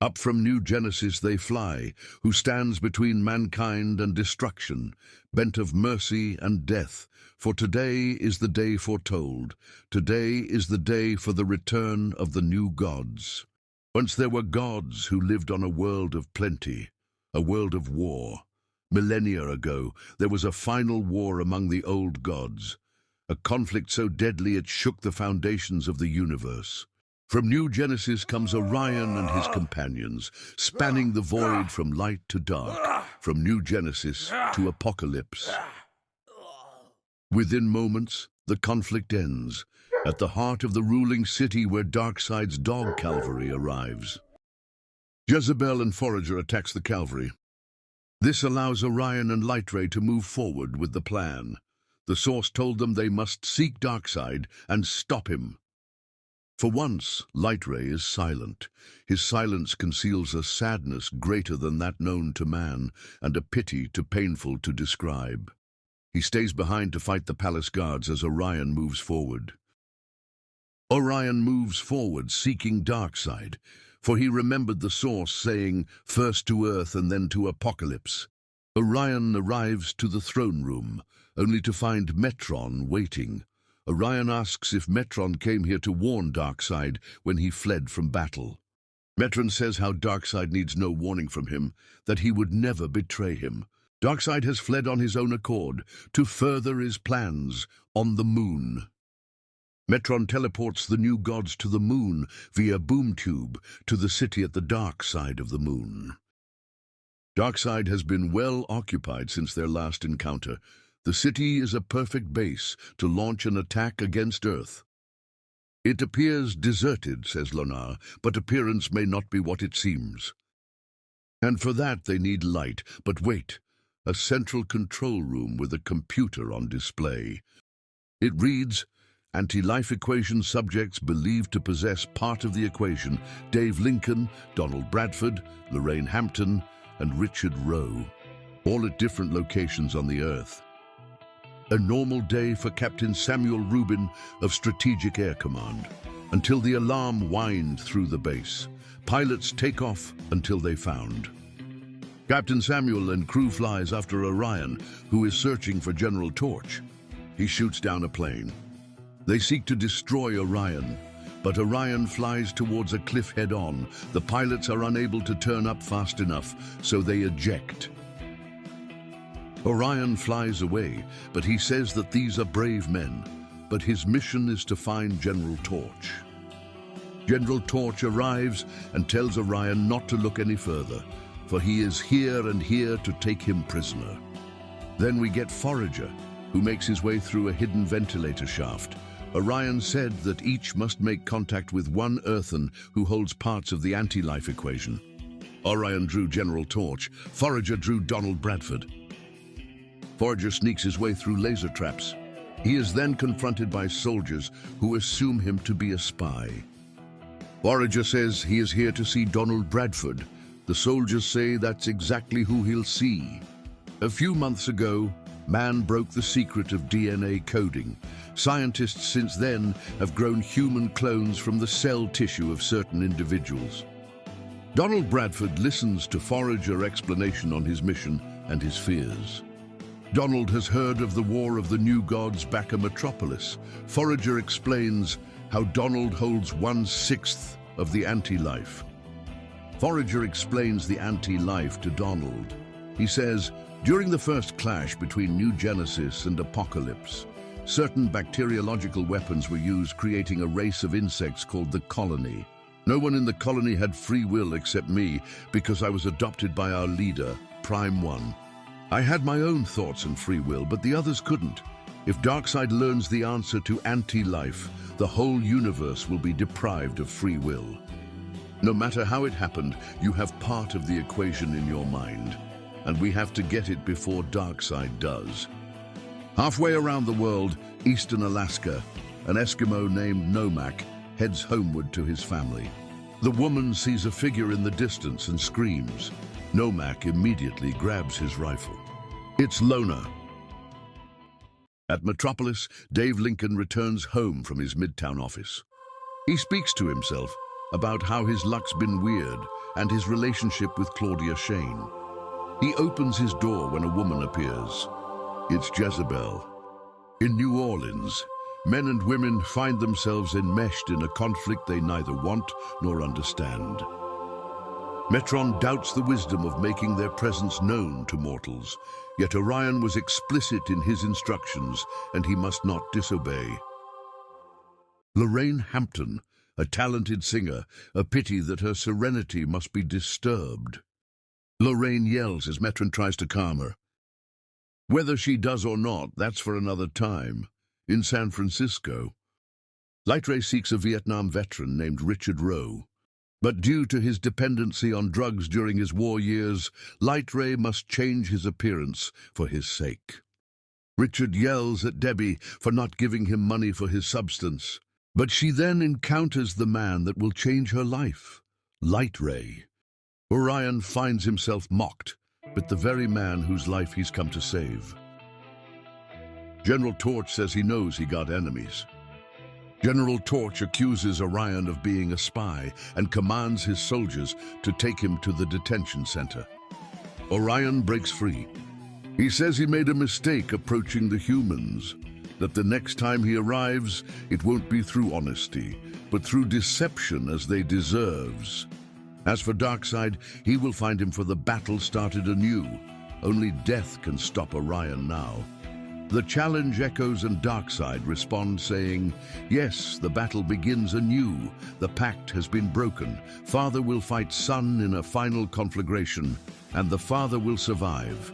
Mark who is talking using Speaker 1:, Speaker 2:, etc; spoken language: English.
Speaker 1: Up from New Genesis they fly, who stands between mankind and destruction, bent of mercy and death. For today is the day foretold. Today is the day for the return of the new gods. Once there were gods who lived on a world of plenty, a world of war. Millennia ago, there was a final war among the old gods, a conflict so deadly it shook the foundations of the universe. From New Genesis comes Orion and his companions, spanning the void from light to dark, from New Genesis to Apocalypse. Within moments, the conflict ends, at the heart of the ruling city where Darkseid's dog cavalry arrives. Jezebel and Forager attacks the cavalry. This allows Orion and Lightray to move forward with the plan. The source told them they must seek Darkseid and stop him. For once, Lightray is silent. His silence conceals a sadness greater than that known to man, and a pity too painful to describe. He stays behind to fight the palace guards as Orion moves forward. Orion moves forward, seeking Darkseid, for he remembered the source saying, first to Earth and then to Apocalypse. Orion arrives to the throne room, only to find Metron waiting. Orion asks if Metron came here to warn Darkseid when he fled from battle. Metron says how Darkseid needs no warning from him, that he would never betray him. Darkseid has fled on his own accord to further his plans on the moon. Metron teleports the new gods to the moon via boom tube to the city at the dark side of the moon. Darkseid has been well occupied since their last encounter. The city is a perfect base to launch an attack against Earth. It appears deserted, says Lonar, but appearance may not be what it seems. And for that they need light. But wait, a central control room with a computer on display. It reads, anti-life equation subjects believed to possess part of the equation: Dave Lincoln, Donald Bradford, Lorraine Hampton, and Richard Rowe, all at different locations on the Earth. A normal day for Captain Samuel Rubin of Strategic Air Command, until the alarm whined through the base. Pilots take off until they found. Captain Samuel and crew flies after Orion, who is searching for General Torch. He shoots down a plane. They seek to destroy Orion, but Orion flies towards a cliff head-on. The pilots are unable to turn up fast enough, so they eject. Orion flies away, but he says that these are brave men, but his mission is to find General Torch. General Torch arrives and tells Orion not to look any further, for he is here and here to take him prisoner. Then we get Forager, who makes his way through a hidden ventilator shaft. Orion said that each must make contact with one Earthen who holds parts of the anti-life equation. Orion drew General Torch. Forager drew Donald Bradford. Forager sneaks his way through laser traps. He is then confronted by soldiers who assume him to be a spy. Forager says he is here to see Donald Bradford. The soldiers say that's exactly who he'll see. A few months ago, man broke the secret of DNA coding. Scientists since then have grown human clones from the cell tissue of certain individuals. Donald Bradford listens to Forager's explanation on his mission and his fears. Donald has heard of the War of the New Gods back in Metropolis. Forager explains how Donald holds 1/6 of the anti-life. Forager explains the anti-life to Donald. He says, during the first clash between New Genesis and Apocalypse, certain bacteriological weapons were used, creating a race of insects called the Colony. No one in the colony had free will except me, because I was adopted by our leader, Prime One. I had my own thoughts and free will, but the others couldn't. If Darkseid learns the answer to anti-life, the whole universe will be deprived of free will. No matter how it happened, you have part of the equation in your mind, and we have to get it before Darkseid does. Halfway around the world, eastern Alaska, an Eskimo named Nomak heads homeward to his family. The woman sees a figure in the distance and screams. Nomak immediately grabs his rifle. It's Lonar. At Metropolis, Dave Lincoln returns home from his Midtown office. He speaks to himself. about how his luck's been weird and his relationship with Claudia Shane. He opens his door when a woman appears. It's Jezebel. In New Orleans, men and women find themselves enmeshed in a conflict they neither want nor understand. Metron doubts the wisdom of making their presence known to mortals, yet Orion was explicit in his instructions, and he must not disobey. Lorraine Hampton, a talented singer, a pity that her serenity must be disturbed. Lorraine yells as Metron tries to calm her. Whether she does or not, that's for another time. In San Francisco, Light Ray seeks a Vietnam veteran named Richard Rowe. But due to his dependency on drugs during his war years, Light Ray must change his appearance for his sake. Richard yells at Debbie for not giving him money for his substance, but she then encounters the man that will change her life, Light Ray. Orion finds himself mocked, but the very man whose life he's come to save. General Torch says he knows he got enemies. General Torch accuses Orion of being a spy and commands his soldiers to take him to the detention center. Orion breaks free. He says he made a mistake approaching the humans, that the next time he arrives, it won't be through honesty, but through deception as they deserves. As for Darkseid, he will find him for the battle started anew. Only death can stop Orion now. The challenge echoes and Darkseid respond saying, yes, the battle begins anew. The pact has been broken. Father will fight son in a final conflagration, and the father will survive.